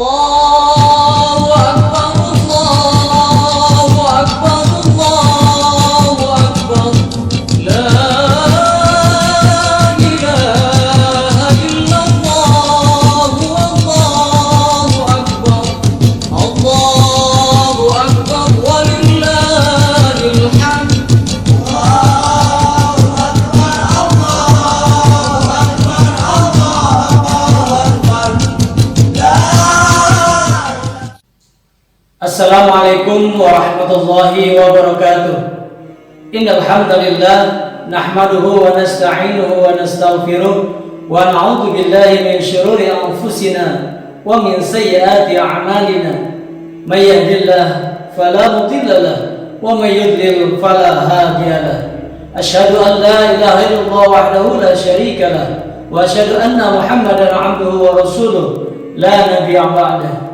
Allahu Akbar, Allahu Akbar, Allahu Akbar. La ilaha illallah, Allahu Akbar. Allahu Akbar, walillahil hamd. Assalamualaikum warahmatullahi wabarakatuh. Innal hamdalillah nahmaduhu wa nasta'inuhu wa nastaghfiruh wa na'udzu billahi min shururi anfusina wa min sayyiati a'malina. May yahdihillahu fala mudilla lahu wa may yudlil fala hadiya lahu. Asyhadu an la ilaha illallah wahdahu la syarika lahu wa asyhadu anna Muhammadan 'abduhu wa rasuluh la nabiyya ba'dahu.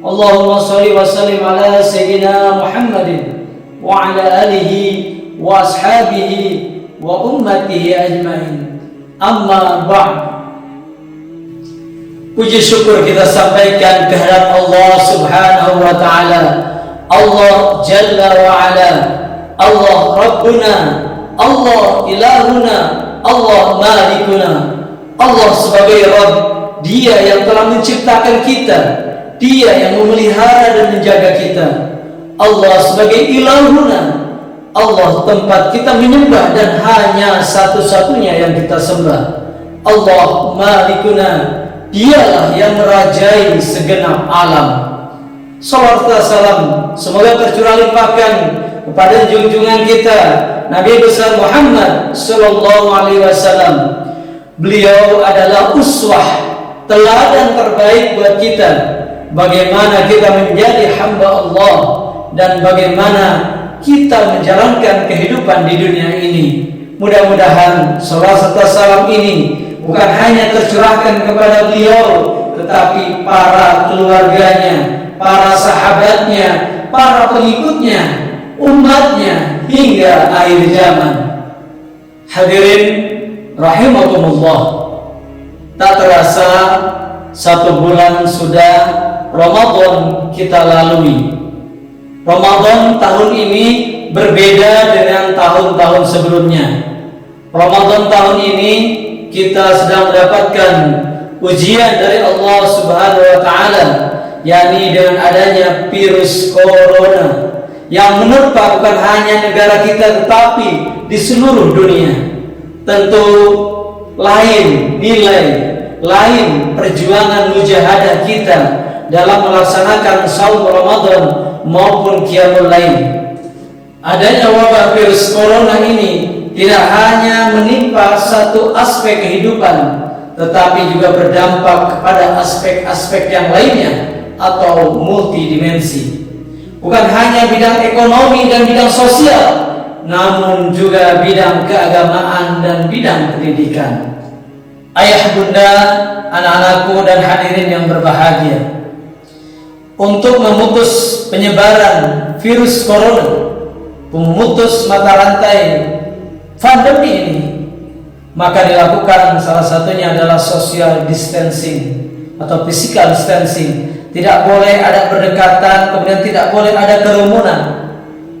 Allahumma salli wa sallim ala sayyidina Muhammadin wa ala alihi wa ashabihi wa ummatihi ajmain. Amma ba'd. Puji syukur kita sampaikan kehadap Allah Subhanahu wa taala. Allah Jalla wa ala, Allah Rabbuna, Allah Ilahuna, Allah Malikuna. Allah sebagai Rabb, Dia yang telah menciptakan kita, Dia yang memelihara dan menjaga kita. Allah sebagai ilahuna, Allah tempat kita menyembah dan hanya satu-satunya yang kita sembah. Allah malikuna, Dialah yang merajai segenap alam. Salawat dan salam semoga tercurah limpahkan kepada junjungan kita Nabi besar Muhammad sallallahu alaihi wasallam. Beliau adalah uswah, teladan terbaik buat kita, bagaimana kita menjadi hamba Allah dan bagaimana kita menjalankan kehidupan di dunia ini. Mudah-mudahan salawat serta salam ini bukan hanya tercurahkan kepada beliau, tetapi para keluarganya, para sahabatnya, para pengikutnya, umatnya hingga akhir zaman. Hadirin rahimakumullah, tak terasa satu bulan sudah Ramadan kita lalui. Ramadan tahun ini berbeda dengan tahun-tahun sebelumnya. Ramadan tahun ini kita sedang mendapatkan ujian dari Allah Subhanahu wa taala, yakni dengan adanya virus corona yang menerpa bukan hanya negara kita tetapi di seluruh dunia. Tentu lain nilai, lain perjuangan mujahadah kita dalam melaksanakan saum Ramadan maupun qiyamul lail. Adanya wabah virus corona ini tidak hanya menimpa satu aspek kehidupan, tetapi juga berdampak kepada aspek-aspek yang lainnya atau multidimensi. Bukan hanya bidang ekonomi dan bidang sosial, namun juga bidang keagamaan dan bidang pendidikan. Ayah bunda, anak-anakku dan hadirin yang berbahagia, untuk memutus penyebaran virus corona, memutus mata rantai pandemi ini, maka dilakukan salah satunya adalah social distancing atau physical distancing. Tidak boleh ada berdekatan, kemudian tidak boleh ada kerumunan.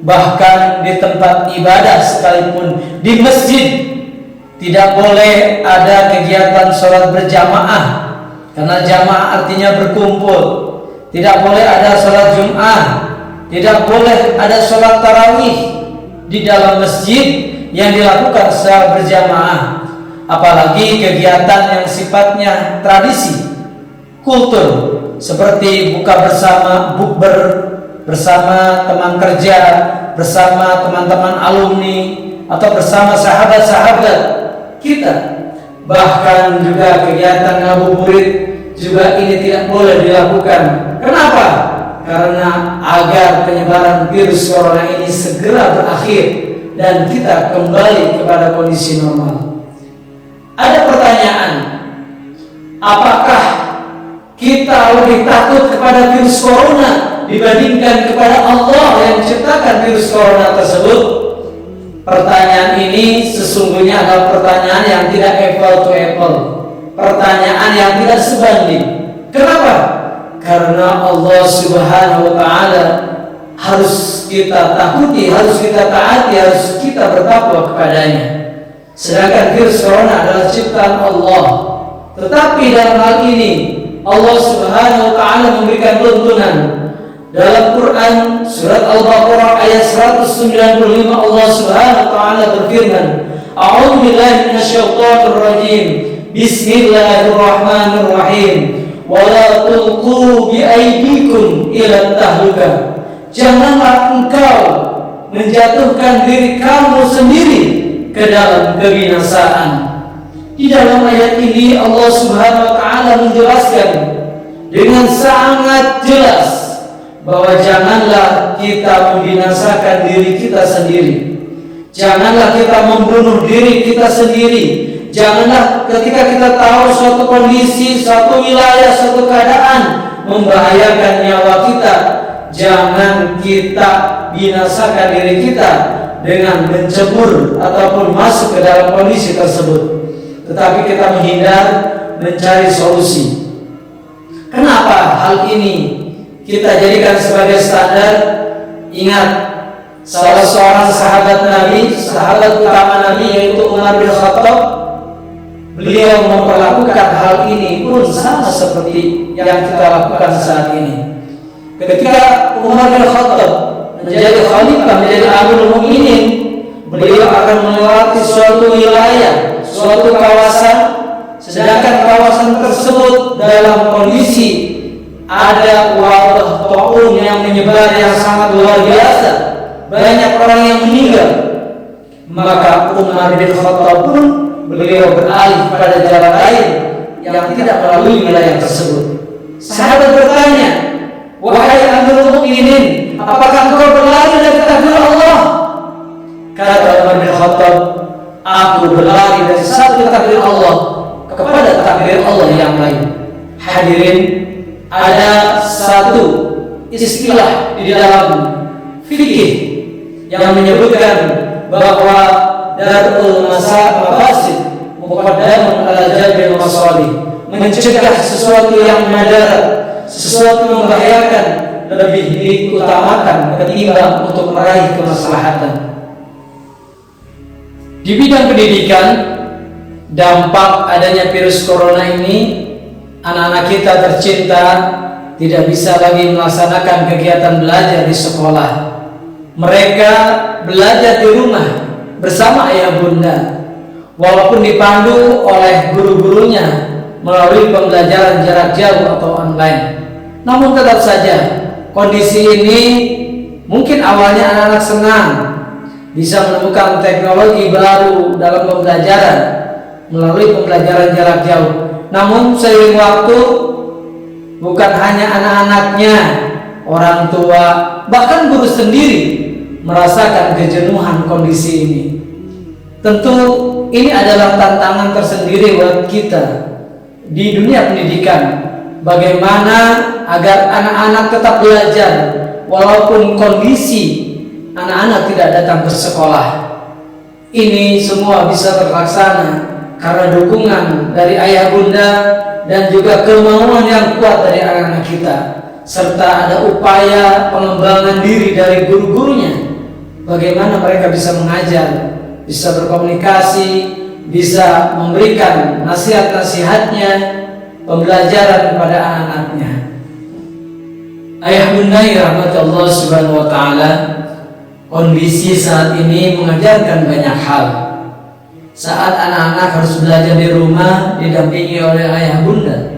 Bahkan di tempat ibadah sekalipun, di masjid, tidak boleh ada kegiatan sholat berjamaah, karena jamaah artinya berkumpul. Tidak boleh ada sholat Jum'ah, tidak boleh ada sholat tarawih di dalam masjid yang dilakukan secara berjamaah. Apalagi kegiatan yang sifatnya tradisi, kultur, seperti buka bersama, bukber bersama teman kerja, bersama teman-teman alumni, atau bersama sahabat-sahabat kita. Bahkan juga kegiatan ngabuburit juga ini tidak boleh dilakukan. Kenapa? Karena agar penyebaran virus corona ini segera berakhir dan kita kembali kepada kondisi normal. Ada pertanyaan, apakah kita lebih takut kepada virus corona dibandingkan kepada Allah yang menciptakan virus corona tersebut? Pertanyaan ini sesungguhnya adalah pertanyaan yang tidak apple to apple, pertanyaan yang tidak sebanding. Kenapa? karena Allah Subhanahu wa taala harus kita takuti, harus kita taati, harus kita bertakwa kepadanya. Sedangkan virus corona adalah ciptaan Allah. Tetapi dalam hal ini Allah Subhanahu wa taala memberikan tuntunan. Dalam Quran surat Al-Baqarah ayat 195 Allah Subhanahu wa taala berfirman, A'udzu billahi minasyaitonir rajim. Bismillahirrahmanirrahim. Wa la tulqu bi aydikum ila tahlukah. Janganlah engkau menjatuhkan diri kamu sendiri ke dalam kebinasaan. Di dalam ayat ini Allah Subhanahu wa taala menjelaskan dengan sangat jelas bahwa janganlah kita membinasakan diri kita sendiri. Janganlah kita membunuh diri kita sendiri. Janganlah ketika kita tahu suatu kondisi, suatu wilayah, suatu keadaan membahayakan nyawa kita, jangan kita binasakan diri kita dengan mencebur ataupun masuk ke dalam kondisi tersebut. Tetapi kita menghindar, mencari solusi. Kenapa hal ini kita jadikan sebagai standar? Ingat, salah seorang sahabat Nabi, sahabat utama Nabi yaitu Umar bin Khattab, beliau memperlakukan hal ini pun sama seperti yang kita lakukan saat ini. Ketika Umar bin Khattab menjadi khalifah, menjadi Amirul Mukminin, beliau akan melewati suatu wilayah, suatu kawasan, sedangkan kawasan tersebut dalam kondisi ada wabah taun yang menyebar yang sangat luar biasa, banyak orang yang meninggal. Maka Umar bin Khattab pun beliau beralih pada jalan lain yang tidak melalui wilayah tersebut. Sahabat bertanya, wahai Amirul Mukminin, apakah engkau berlari dari takdir Allah? Kata Umar bin Khattab, aku berlari dari satu takdir Allah kepada takdir Allah yang lain. Hadirin, ada satu istilah di dalam fikih yang menyebutkan bahwa darul mafasid muqaddamun ala jalbil masalih, mencegah sesuatu yang madarat, sesuatu yang membahayakan lebih diutamakan ketimbang untuk meraih kemaslahatan. Di bidang pendidikan, dampak adanya virus corona ini, anak-anak kita tercinta tidak bisa lagi melaksanakan kegiatan belajar di sekolah. Mereka belajar di rumah bersama ayah bunda, walaupun dipandu oleh guru-gurunya melalui pembelajaran jarak jauh atau online. Namun tetap saja kondisi ini mungkin awalnya anak-anak senang bisa menemukan teknologi baru dalam pembelajaran melalui pembelajaran jarak jauh. Namun seiring waktu, bukan hanya anak-anaknya, orang tua, bahkan guru sendiri merasakan kejenuhan kondisi ini. Tentu ini adalah tantangan tersendiri buat kita di dunia pendidikan. Bagaimana agar anak-anak tetap belajar walaupun kondisi anak-anak tidak datang ke sekolah. Ini semua bisa terlaksana karena dukungan dari ayah bunda dan juga kemauan yang kuat dari anak-anak kita, serta ada upaya pengembangan diri dari guru-gurunya. Bagaimana mereka bisa mengajar, bisa berkomunikasi, bisa memberikan nasihat-nasihatnya, pembelajaran kepada anak-anaknya. Ayah bunda yang rahmati Allah Subhanahu wa taala, kondisi saat ini mengajarkan banyak hal. Saat anak-anak harus belajar di rumah didampingi oleh ayah bunda,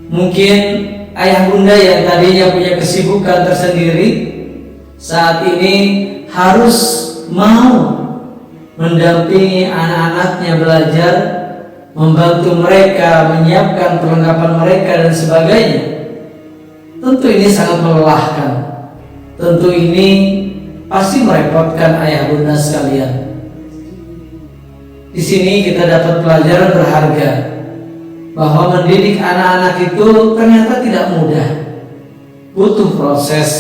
mungkin ayah bunda yang tadinya punya kesibukan tersendiri saat ini harus mau mendampingi anak-anaknya belajar, membantu mereka menyiapkan perlengkapan mereka dan sebagainya. Tentu ini sangat melelahkan. Tentu ini pasti merepotkan ayah bunda sekalian. Di sini kita dapat pelajaran berharga bahwa mendidik anak-anak itu ternyata tidak mudah. Butuh proses,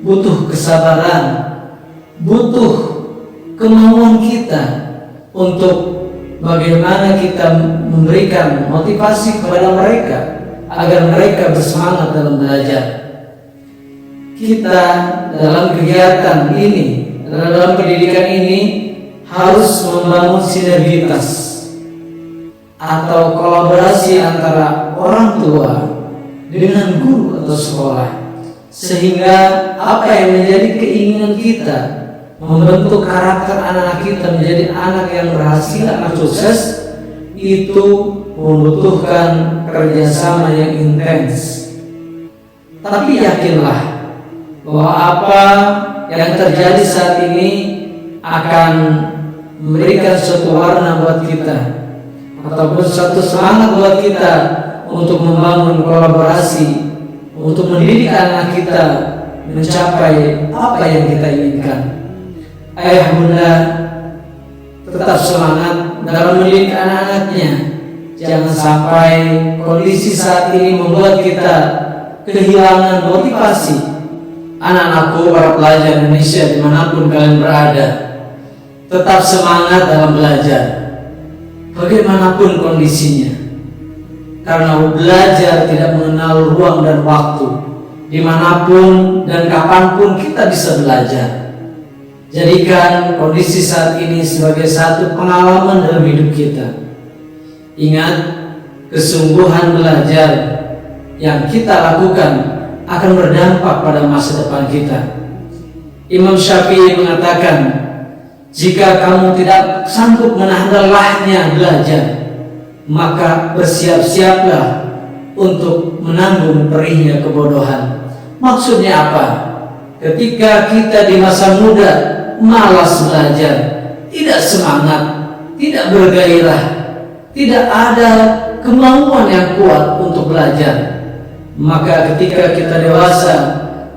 butuh kesabaran, butuh kemauan kita untuk bagaimana kita memberikan motivasi kepada mereka agar mereka bersemangat dalam belajar. Kita dalam kegiatan ini, dalam pendidikan ini harus membangun sinergitas atau kolaborasi antara orang tua dengan guru atau sekolah, sehingga apa yang menjadi keinginan kita membentuk karakter anak-anak kita menjadi anak yang berhasil, anak sukses, itu membutuhkan kerjasama yang intens. Tapi yakinlah bahwa apa yang terjadi saat ini akan memberikan suatu warna buat kita, ataupun suatu semangat buat kita untuk membangun kolaborasi, untuk mendidik anak kita mencapai apa yang kita inginkan. Ayah bunda tetap semangat dalam mendidik anak-anaknya. Jangan sampai kondisi saat ini membuat kita kehilangan motivasi. Anak-anakku, para pelajar Indonesia dimanapun kalian berada, tetap semangat dalam belajar bagaimanapun kondisinya, karena belajar tidak mengenal ruang dan waktu. Dimanapun dan kapanpun kita bisa belajar. Jadikan kondisi saat ini sebagai satu pengalaman dalam hidup kita. Ingat, kesungguhan belajar yang kita lakukan akan berdampak pada masa depan kita. Imam Syafi'i mengatakan, jika kamu tidak sanggup menahan lelahnya belajar, maka bersiap-siaplah untuk menanggung perihnya kebodohan. Maksudnya apa? Ketika kita di masa muda malas belajar, tidak semangat, tidak bergairah, tidak ada kemauan yang kuat untuk belajar, maka ketika kita dewasa,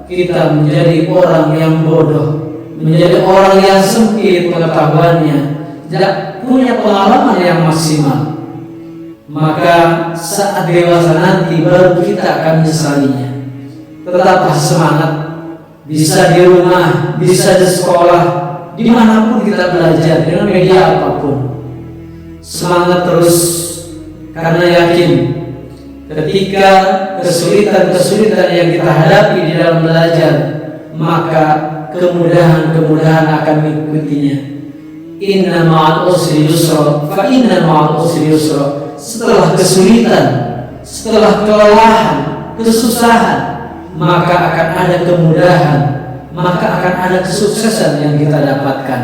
kita menjadi orang yang bodoh, menjadi orang yang sempit pengetahuannya, tidak punya pengalaman yang maksimal. Maka saat dewasa nanti baru kita akan menyesalinya. Tetaplah semangat, bisa di rumah, bisa di sekolah, dimanapun kita belajar dengan media apapun. Semangat terus, karena yakin ketika kesulitan-kesulitan yang kita hadapi di dalam belajar, maka kemudahan-kemudahan akan mengikutinya. Inna ma'al usri yusra, fa inna ma'al usri yusra. Setelah kesulitan, setelah kelelahan, kesusahan, maka akan ada kemudahan, maka akan ada kesuksesan yang kita dapatkan.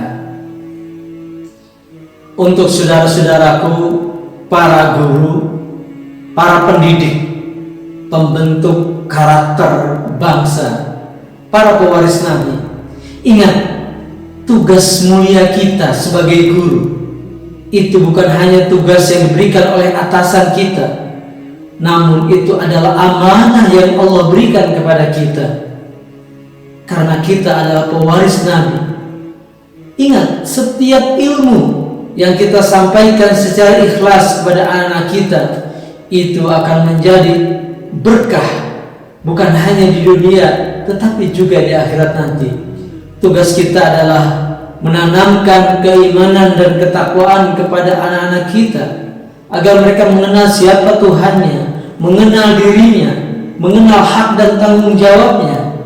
Untuk saudara-saudaraku, para guru, para pendidik, pembentuk karakter bangsa, para pewaris Nabi, ingat, tugas mulia kita sebagai guru itu bukan hanya tugas yang diberikan oleh atasan kita, namun itu adalah amanah yang Allah berikan kepada kita, karena kita adalah pewaris Nabi. Ingat, setiap ilmu yang kita sampaikan secara ikhlas kepada anak-anak kita itu akan menjadi berkah, bukan hanya di dunia tetapi juga di akhirat nanti. Tugas kita adalah menanamkan keimanan dan ketakwaan kepada anak-anak kita, agar mereka mengenal siapa Tuhannya, mengenal dirinya, mengenal hak dan tanggung jawabnya.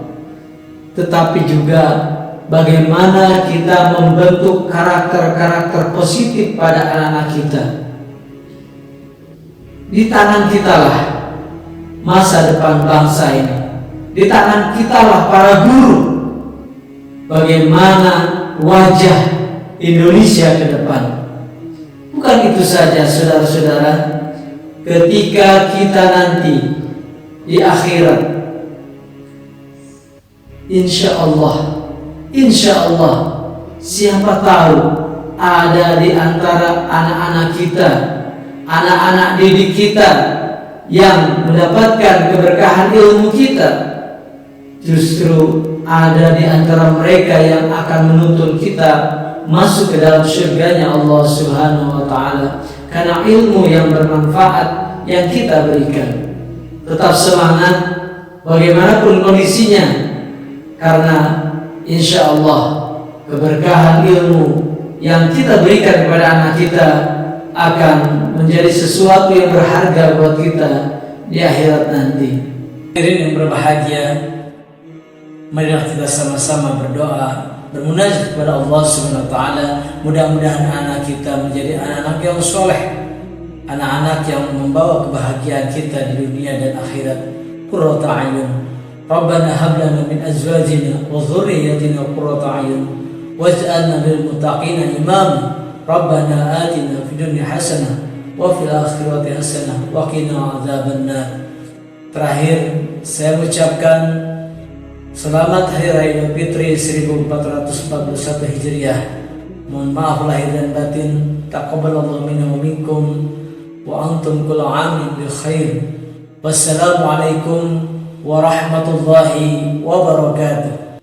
Tetapi juga bagaimana kita membentuk karakter-karakter positif pada anak-anak kita. Di tangan kitalah masa depan bangsa ini. Di tangan kitalah para guru, bagaimana wajah Indonesia ke depan. Bukan itu saja, saudara-saudara, ketika kita nanti di akhirat, insya Allah, siapa tahu ada di antara anak-anak kita, anak-anak didik kita yang mendapatkan keberkahan ilmu kita, justru ada di antara mereka yang akan menuntun kita masuk ke dalam surganya Allah Subhanahu wa Ta'ala, karena ilmu yang bermanfaat yang kita berikan. Tetap semangat bagaimanapun kondisinya, karena insya Allah keberkahan ilmu yang kita berikan kepada anak kita akan menjadi sesuatu yang berharga buat kita di akhirat nanti. Hadirin yang berbahagia, marilah kita sama-sama berdoa, bermunajat kepada Allah Subhanahu wa taala. Mudah-mudahan anak kita menjadi anak-anak yang soleh, anak-anak yang membawa kebahagiaan kita di dunia dan akhirat. Qurrata a'yun. Rabbana hab lana min azwajina wa dhurriyyatina qurrata a'yun waj'alna lil muttaqina imama. Rabbana atina fid dunya hasanah wa fil akhirati hasanah wa qina adzabannar. Terakhir, saya mengucapkan selamat Hari Raya Idul Fitri 1441 Hijriah. Mohon maaf lahir dan batin. Taqabbalallahu minna wa minkum wa antum kullu 'amin bi khair. Wassalamualaikum warahmatullahi wabarakatuh.